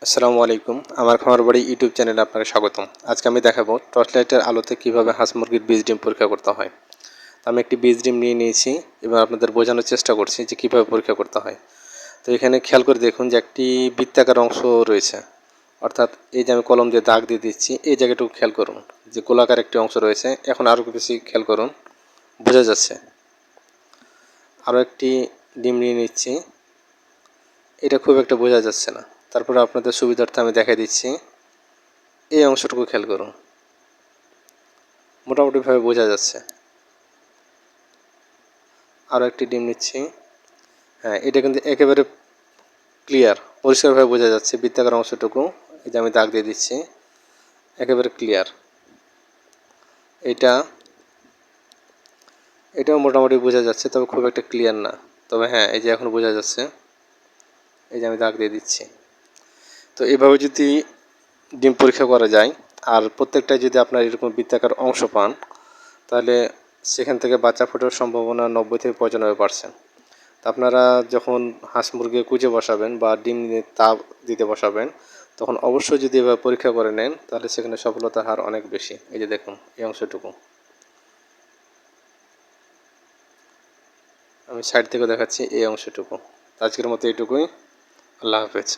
আসসালামু আলাইকুম। আমার খামার বাড়ি ইউটিউব চ্যানেলে আপনাকে স্বাগতম। আজকে আমি দেখাবো টর্চ লাইটের আলোতে কীভাবে হাঁস মুরগির বীজ ডিম পরীক্ষা করতে হয়। আমি একটি বীজ ডিম নিয়ে নিয়েছি এবং আপনাদের বোঝানোর চেষ্টা করছি যে কীভাবে পরীক্ষা করতে হয়। তো এখানে খেয়াল করে দেখুন যে একটি বৃত্তাকার অংশ রয়েছে, অর্থাৎ এই যে আমি কলম দিয়ে দাগ দিয়ে দিচ্ছি, এই জায়গাটুকু খেয়াল করুন যে গোলাকার একটি অংশ রয়েছে। এখন আরও বেশি খেয়াল করুন, বোঝা যাচ্ছে। আরও একটি ডিম নিয়ে নিচ্ছি, এটা খুব একটা বোঝা যাচ্ছে না। তারপরে আপনাদের সুবিধার্থে আমি দেখাই দিচ্ছি, এই অংশটুকু খেয়াল করুন, মোটামুটিভাবে বোঝা যাচ্ছে। আরও একটি ডিম নিচ্ছি, হ্যাঁ এটা কিন্তু একেবারে ক্লিয়ার, পরিষ্কারভাবে বোঝা যাচ্ছে। বৃত্তাকার অংশটুকু এই যে আমি দাগ দিয়ে দিচ্ছি, একেবারে ক্লিয়ার। এটাও মোটামুটি বোঝা যাচ্ছে, তবে খুব একটা ক্লিয়ার না। তবে হ্যাঁ, এই যে এখন বোঝা যাচ্ছে, এই যে আমি দাগ দিয়ে দিচ্ছি। তো এভাবে যদি ডিম পরীক্ষা করা যায়, আর প্রত্যেকটাই যদি আপনার এরকম বৃত্তাকার অংশ পান, তাহলে সেখান থেকে বাচ্চা ফোটার সম্ভাবনা 90-95%। তা আপনারা যখন হাঁস মুরগি কুঁজে বসাবেন বা ডিম তাপ দিতে বসাবেন, তখন অবশ্যই যদি এভাবে পরীক্ষা করে নেন, তাহলে সেখানে সফলতার হার অনেক বেশি। এই যে দেখুন, এই অংশটুকু আমি সাইড থেকে দেখাচ্ছি, এই অংশটুকু। আজকের মতো এইটুকুই। আল্লাহ হাফেজ।